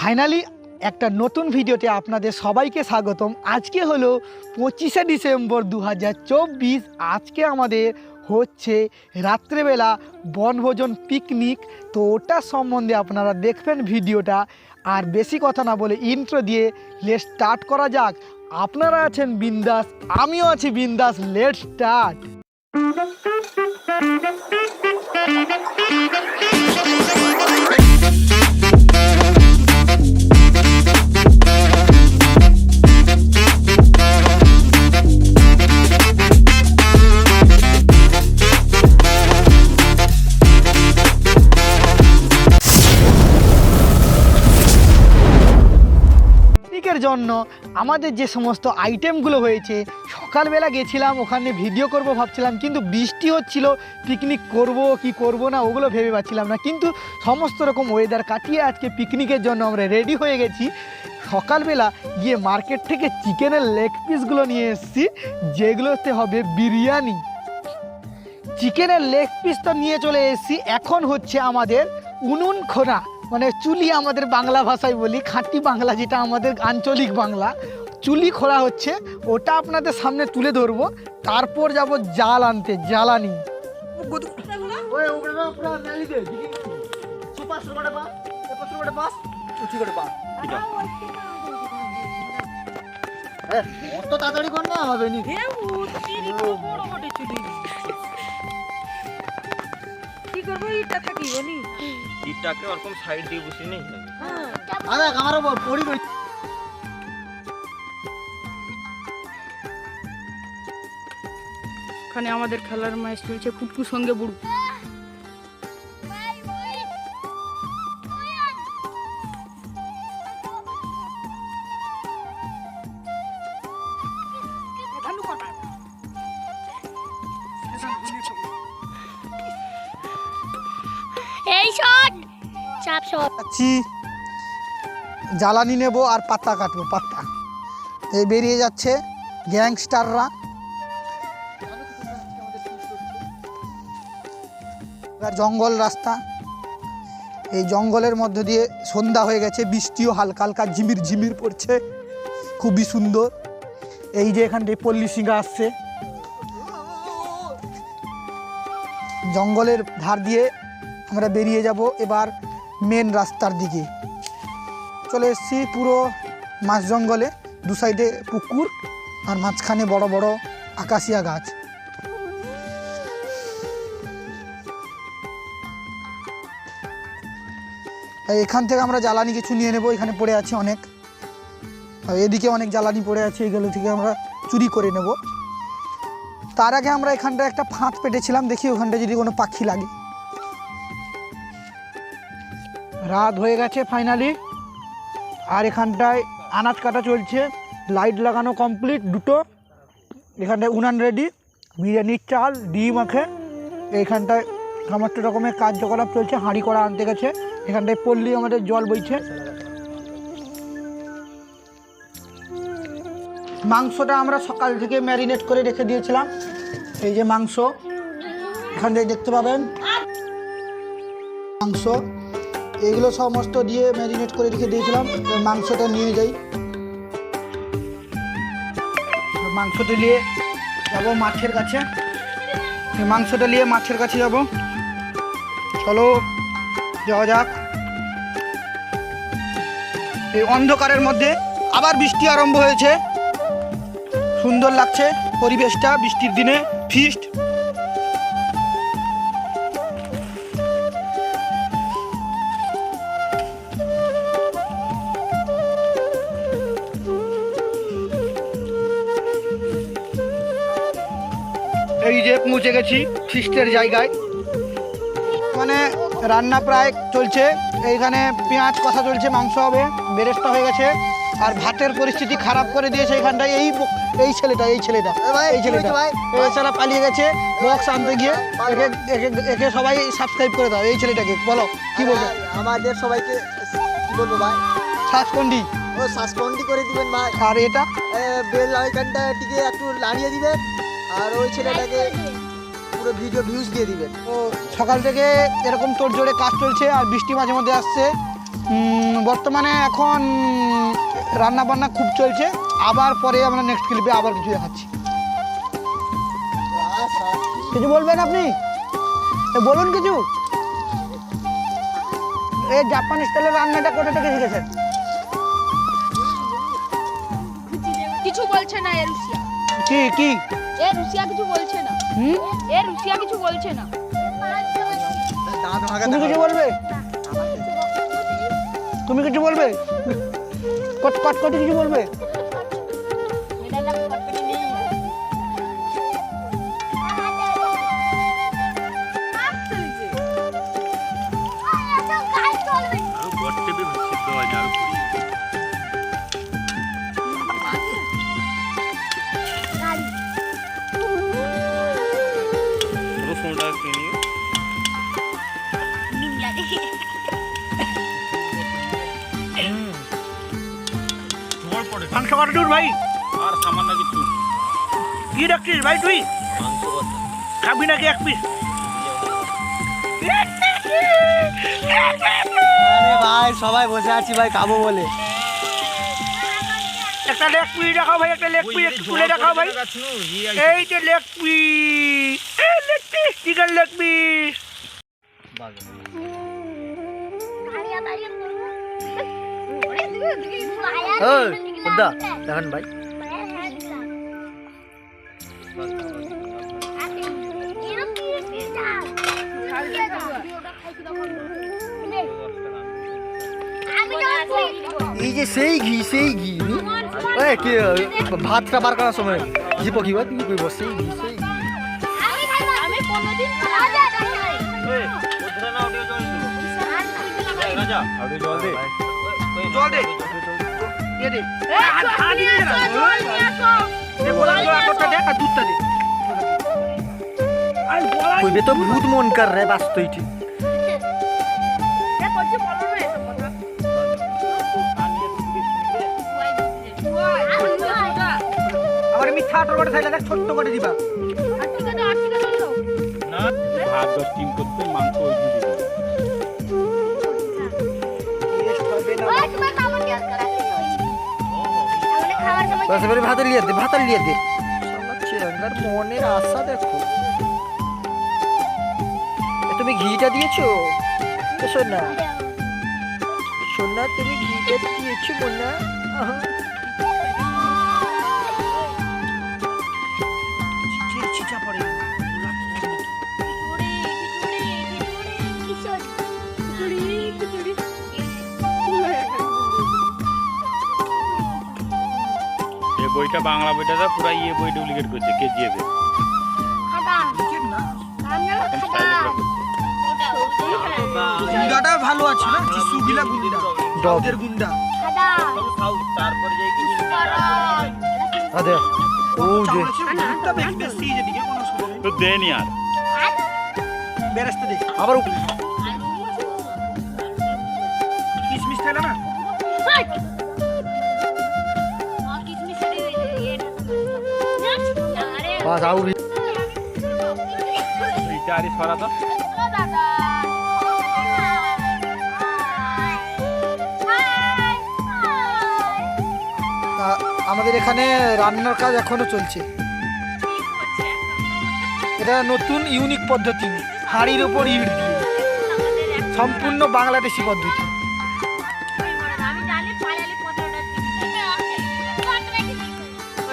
Finally একটা নতুন ভিডিওতে আপনাদের সবাইকে স্বাগতম। আজকে হলো 25শে ডিসেম্বর 2024। আজকে আমাদের হচ্ছে রাত্রেবেলা বনভোজন পিকনিক। তো ওটার সম্বন্ধে আপনারা দেখবেন ভিডিওটা। আর বেশি কথা না বলে ইন্ট্রো দিয়ে লেটস স্টার্ট করা যাক। আপনারা আছেন বিন্দাস, আমিও আছি বিন্দাস, লেটস স্টার্ট। জন্য আমাদের যে সমস্ত আইটেমগুলো হয়েছে, সকালবেলা গেছিলাম ওখানে ভিডিও করব ভাবছিলাম, কিন্তু বৃষ্টি হচ্ছিল, পিকনিক করব কি করব না ওগুলো ভেবে পাচ্ছিলাম না। কিন্তু সমস্ত রকম ওয়েদার কাটিয়ে আজকে পিকনিকের জন্য আমরা রেডি হয়ে গেছি। সকালবেলা গিয়ে মার্কেট থেকে চিকেনের লেগ পিসগুলো নিয়ে এসেছি, যেগুলোতে হবে বিরিয়ানি। চিকেনের লেগ পিস তো নিয়ে চলে এসেছি। এখন হচ্ছে আমাদের উনুন খোনা, মানে চুলি আমাদের বাংলা ভাষায় বলি, খাঁটি বাংলা যেটা আমাদের আঞ্চলিক বাংলা, চুলি খোঁড়া হচ্ছে। ওটা আপনাদের সামনে তুলে ধরবো, তারপর যাব জাল আনতে, জ্বালানি। অত তাড়াতাড়ি কর না, হবে নি। কি করবো, ইটা থাকিব নি, ইটাকে ওরকম সাইড দিয়ে বসে নেই। আরে আমার পড়ি গই। ওখানে আমাদের খেলার ম্যাচ চলছে, কুটকুর সঙ্গে বুড়ু। জ্বালানি নেব আর পাতা কাটবো, পাতা। এই বেরিয়ে যাচ্ছে গ্যাংস্টাররা। জঙ্গল রাস্তা, এই জঙ্গলের মধ্য দিয়ে সন্ধ্যা হয়ে গেছে, বৃষ্টিও হালকা হালকা ঝিমির ঝিমির পড়ছে, খুবই সুন্দর। এই যে এখানটায় পল্লী সিংহা আসছে। জঙ্গলের ধার দিয়ে আমরা বেরিয়ে যাব এবার মেন রাস্তার দিকে। চলে এসেছি পুরো মাঝ জঙ্গলে, দু সাইডে পুকুর আর মাঝখানে বড় বড় আকাশিয়া গাছ। এখান থেকে আমরা জ্বালানি কিছু নিয়ে নেব, এখানে পড়ে আছে অনেক, আর এদিকে অনেক জ্বালানি পড়ে আছে, এগুলো থেকে আমরা চুরি করে নেব। তার আগে আমরা এখানটা একটা ফাঁদ পেটেছিলাম, দেখি ওখানটা যদি কোনো পাখি লাগে। রাত হয়ে গেছে ফাইনালি, আর এখানটায় আনাজ কাটা চলছে, লাইট লাগানো কমপ্লিট দুটো। এখানটায় উনান রেডি, বিরিয়ানির চাল ডিম মাখে। এইখানটায় সমস্ত রকমের কার্যকলাপ চলছে, হাঁড়ি করা আনতে গেছে। এখানটায় পল্লী আমাদের জল বইছে। মাংসটা আমরা সকাল থেকে ম্যারিনেট করে রেখে দিয়েছিলাম। এই যে মাংস, এখানটায় দেখতে পাবেন মাংস, এগুলো সমস্ত দিয়ে ম্যারিনেট করে রেখে দিয়েছিলাম। মাংসটা নিয়ে যাই, মাংসটা নিয়ে যাব মাছের কাছে। মাংসটা নিয়ে মাছের কাছে যাব, চলো যাওয়া যাক। এই অন্ধকারের মধ্যে আবার বৃষ্টি আরম্ভ হয়েছে, সুন্দর লাগছে পরিবেশটা বৃষ্টির দিনে। ফিস্ট এই যে পৌঁছে গেছি ফিস্টের জায়গায়, মানে রান্না প্রায় চলছে। এইখানে পেঁয়াজ কষা চলছে, মাংস হবে, বেরেস্তা হয়ে গেছে। আর ভাতের পরিস্থিতি খারাপ করে দিয়েছে এইখানটায় এই ছেলেটা এছাড়া পালিয়ে গেছে বক্স আনতে গিয়ে। একে সবাই সাবস্ক্রাইব করে দাও। এই ছেলেটাকে বলো কি বলবো, আমাদের সবাইকে কি বলবো ভাই, সাসকন্ডি সাসপেন্ড করে দিবেন ভাই। আর এটা বেল আইকনটা টিকে একটু নাড়িয়ে দিবেন, আর ওই ছেলেটাকে পুরো ভিডিও ভিউজ দিয়ে দিবেন। তো সকাল থেকে এরকম তোড়জোড়ে কাজ চলছে, আর বৃষ্টি মাঝে মধ্যে আসছে। বর্তমানে এখন রান্না বান্না খুব চলছে, আবার পরে আমরা নেক্সট ক্লিপে আবার কিছু দেখাচ্ছি। কিছু বলবেন আপনি? বলুন কিছু। এই জাপানি স্টাইলের রান্নাটা কোথা থেকে শিখেছেন? কিছু বলছে না এ রুশিয়া। কি কি এ রুশিয়া কিছু বলছে না। এ রুশিয়া কিছু বলছে না। তুমি কিছু বলবে? তুমি কিছু বলবে? কট কট কট কিছু বলবে? আরো গড়তে বি সিদ্ধ হয় না আরো পুরি রসুনটা কিনি তোমার পড়ে মাংস কত দূর ভাই? আর সামান্য কিছু কি রাখছিস ভাই তুই? মাংস কথা খাবি নাকি এক পিস? আরে ভাই সবাই বসে আছি ভাই খাবো বলে। একটা লেগ পিস দেখাও ভাই, একটা লেগ পিস একটু তুলে দেখাও ভাই। এই যে leg piece, leg piece, chicken leg piece. দেখেন ভাই, এই যে সেই ঘি ওই কি ভাতটা বার করার সময় ঘি পকিবা তুমি কইব সেই ঘি সেই ঘি। আমি কোনদিন ওধরে না অডিও জল দিও রাজা অডিও জল দে জল দে ये दे पानी दे ना ये बोला जो आटा दे और दूध दे आई बोला कोई भी तो बहुत मन कर रहा है बस तो ही এ করছে বলো না এসব কথা। আমার মিঠা টমেটো খাইলে দেখ ছোট করে দিবা। না ভাত 10 টিম করতে মাংস ওই দিবি बस मेरे भात लिए दे साला चिरंगार মনের আশা দেখো। তুমি ঘিটা দিয়েছো? সোনা সোনা তুমি ঘিটা দিয়েছো মোনা? চিচা পড়ে এই বইটা বাংলা বইটা পুরো ইয়ে বই ডুপ্লিকেট করছে কেজিএফ এ গুন্ডাটা ভালো আছে না, যিশুগিলা গুন্ডা ডগের গুন্ডা। তারপর যাই কি আদে ও যে গুন্ডা বেশি যেদিকে কোন সময় তো দেন यार বেরেস্তে দে আবার কিশমিশ খেলা না বাস আউ এইটা আরে সরা তো আমাদের এখানে রান্নার কাজ এখনো চলছে। এটা নতুন ইউনিক পদ্ধতি, হাঁড়ির উপর ইট দিয়ে, সম্পূর্ণ বাংলাদেশি পদ্ধতি।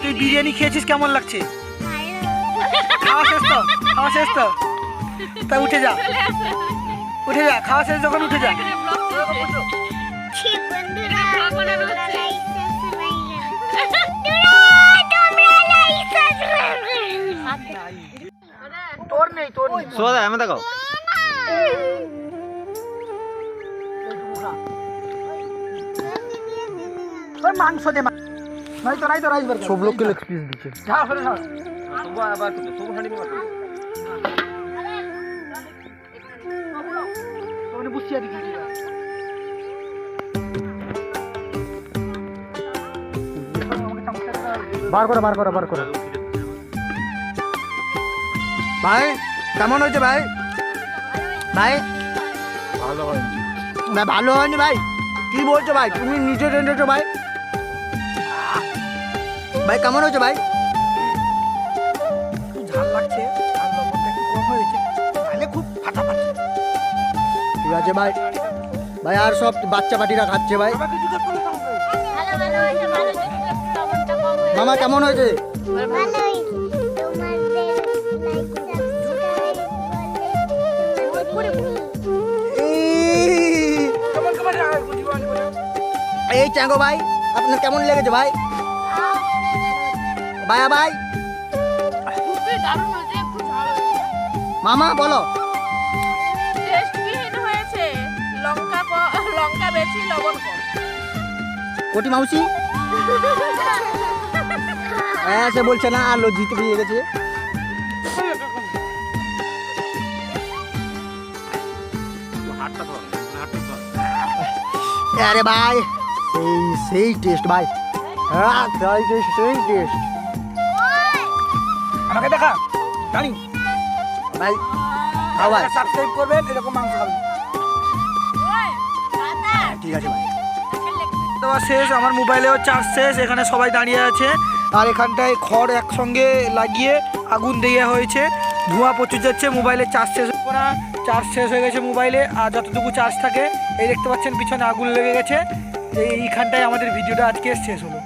তুই বিরিয়ানি খেয়েছিস, কেমন লাগছে? খাওয়া শেষ তো তা উঠে যা খাওয়া শেষ যখন উঠে যা। তোর নেই সোদা আমি দেখো মাংস দে নাই তো রাইস বার সব লোককে লেগ পিস দিচ্ছে। যা ফেলে যা সব আবার সব হাঁড়ি মত তোমরা বুঝিয়া দিছি বার করে ভাই কেমন হয়েছে ভাই? ভালো হয়নি ভাই, কি বলছো ভাই, তুমি নিজে রেঁধেছো ভাই? ভাই কেমন হয়েছে ভাই? একটু ঝাল লাগছে আর লবণটা একটু কম হয়েছে, তাহলে খুব ফাটাফাটি। ঠিক আছে ভাই। ভাই আর সব বাচ্চা পাটিরা খাচ্ছে ভাই। ভালো ভালো হয়েছে, ভালো কিন্তু একটু লবণটা কম হয়েছে। মামা কেমন হয়েছে? এই চ্যাঙ্গো ভাই, আপনার কেমন লেগেছে ভাই? ভাইয়া ভাই, খুবই দারুণ হয়েছে, একটু ঝাল হয়েছে। মামা বলো। টেস্টবিহীন হয়েছে, লঙ্কা বেশি, লবণ কম। কোটি মাউসি হ্যাঁ সে বলছে না, আর লজ্জিত পেয়ে গেছে। হাতটা ধর, হাতটা ধর। আরে ভাই সেই টেস্ট ভাই, হ্যাঁ সেই টেস্ট আমাকে দেখা জানি ভাই। খাও ভাই, সাবস্ক্রাইব করবেন, এরকম মাংস খাবেন। ঠিক আছে ভাই। দেওয়া শেষ, আমার মোবাইলেও চার্জ শেষ, এখানে সবাই দাঁড়িয়ে আছে আর এখানটায় খড় একসঙ্গে লাগিয়ে আগুন দেওয়া হয়েছে, ধোঁয়া প্রচুর যাচ্ছে, মোবাইলে চার্জ শেষ না, চার্জ শেষ হয়ে গেছে মোবাইলে, আর যতটুকু চার্জ থাকে এই দেখতে পাচ্ছেন পিছনে আগুন লেগে গেছে। এইখানটায় আমাদের ভিডিওটা আজকে শেষ হলো।